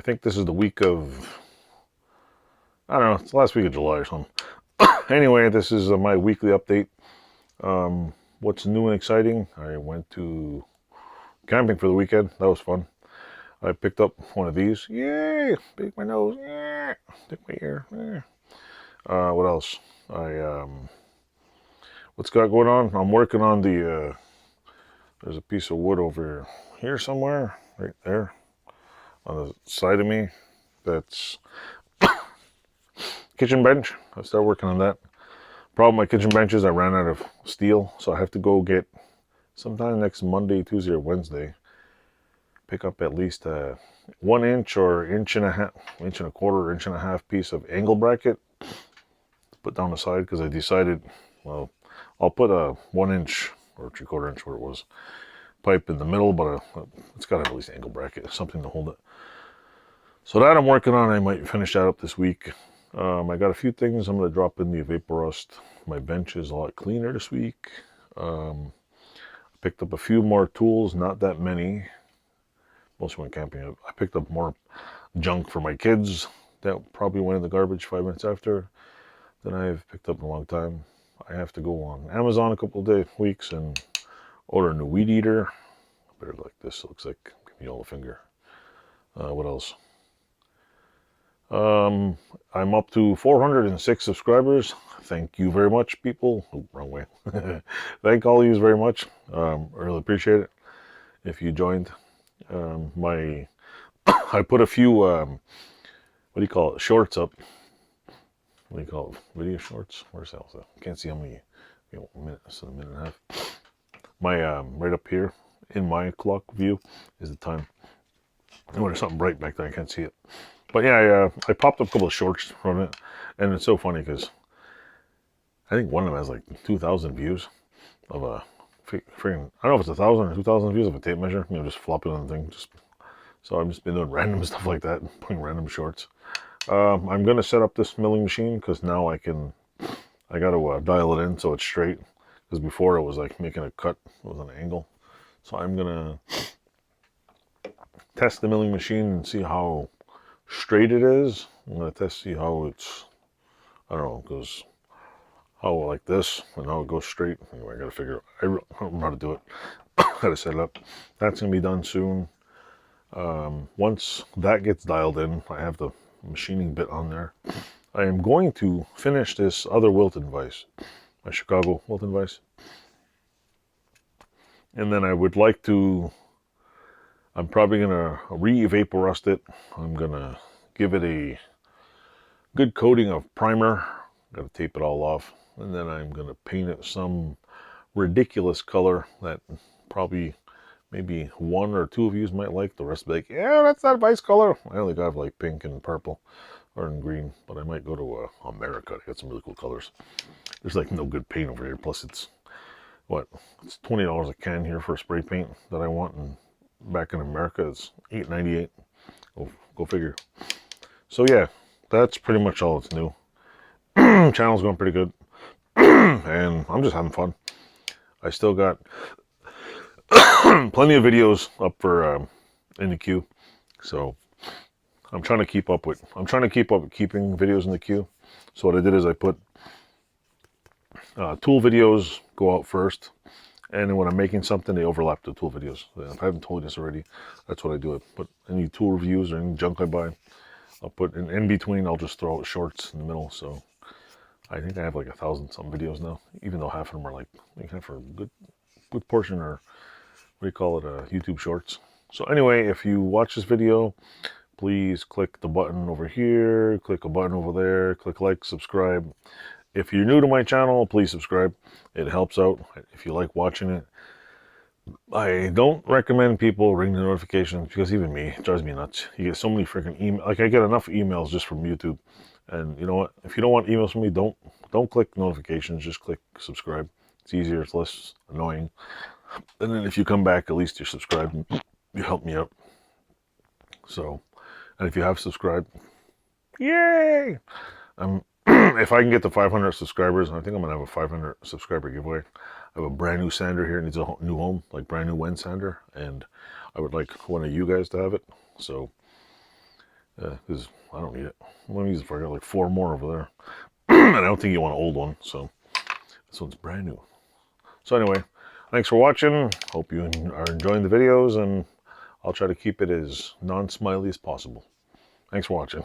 think this is the week of, I don't know, it's the last week of July or something. Anyway, this is my weekly update. What's new and exciting? I went to camping for the weekend. That was fun. I picked up one of these. Yay! Pick my nose. Yeah. Stick my ear. Yeah. What else? What's got going on? I'm working on the, there's a piece of wood over here somewhere, right there, on the side of me. That's kitchen bench. I started working on that. Problem with my kitchen bench is I ran out of steel, so I have to go get sometime next Monday, Tuesday, or Wednesday. Pick up at least a 1 inch or inch and a half, inch and a quarter, inch and a half piece of angle bracket to put down the side, because I decided, well, I'll put a 1 inch or 3/4 inch, where it was, pipe in the middle, but it's got to have at least angle bracket, something to hold it. So that I'm working on. I might finish that up this week. I got a few things I'm going to drop in the vapor rust. My bench is a lot cleaner this week. Picked up a few more tools, not that many. Mostly went camping. I picked up more junk for my kids that probably went in the garbage 5 minutes after than I've picked up in a long time. I have to go on Amazon a couple of weeks and order a new weed eater. Better like this. It looks like give me all the finger. What else? I'm up to 406 subscribers. Thank you very much, people. Oh, wrong way. Thank all of you very much. I really appreciate it if you joined. I put a few, what do you call it, shorts up. What do you call it? Video shorts? Where's that? I can't see how many, a minute, so a minute and a half. My, right up here in my clock view is the time. And there's something bright back there, I can't see it. But yeah, I popped up a couple of shorts from it, and it's so funny because I think one of them has like 2,000 views of a freaking, I don't know if it's 1,000 or 2,000 views of a tape measure, just flopping on the thing. So I've just been doing random stuff like that, putting random shorts. I'm going to set up this milling machine because now I got to dial it in so it's straight, because before it was like making a cut with an angle. So I'm going to test the milling machine and see how straight it is. I'm going to test, see how it's, I don't know, goes, how like this, and how it goes straight. Anyway, I got to figure I don't know how to do it. Got to set it up. That's going to be done soon. Once that gets dialed in, I have the machining bit on there. I am going to finish this other Wilton vise, my Chicago Wilton vise. And then I would like to, I'm probably going to re-vapor rust it. I'm going to give it a good coating of primer. Got to tape it all off. And then I'm going to paint it some ridiculous color that probably maybe one or two of you might like. The rest will be like, yeah, that's not vice color. I only got like pink and purple or in green. But I might go to America to get some really cool colors. There's like no good paint over here. Plus it's, what, it's $20 a can here for spray paint that I want. And back in America, it's $8.98. Go figure. So yeah, that's pretty much all that's new. Channel's going pretty good. And I'm just having fun. I still got plenty of videos up for in the queue. So I'm trying to keep up with keeping videos in the queue. So what I did is I put tool videos go out first, and then when I'm making something, they overlap the tool videos. If I haven't told you this already, that's what I do. I put any tool reviews or any junk I buy, I'll put in between. I'll just throw out shorts in the middle. So I think I have like 1,000 some videos now, even though half of them are like, I think half are a good portion are, what do you call it, YouTube shorts. So anyway, if you watch this video, please click the button over here, click a button over there, click like, subscribe. If you're new to my channel, please subscribe. It helps out if you like watching it. I don't recommend people ring the notifications, because even me, it drives me nuts. You get so many freaking emails. Like, I get enough emails just from YouTube. And you know what? If you don't want emails from me, don't click notifications. Just click subscribe. It's easier. It's less annoying. And then if you come back, at least you're subscribed and you help me out. So, and if you have subscribed, yay! If I can get to 500 subscribers, I think I'm going to have a 500 subscriber giveaway. I have a brand new sander here. It needs a new home, like brand new Wen sander. And I would like one of you guys to have it. So because I don't need it. I'm going to use it for, I got like 4 more over there. And I don't think you want an old one, so this one's brand new. So anyway, thanks for watching. Hope you are enjoying the videos, and I'll try to keep it as non-smiley as possible. Thanks for watching.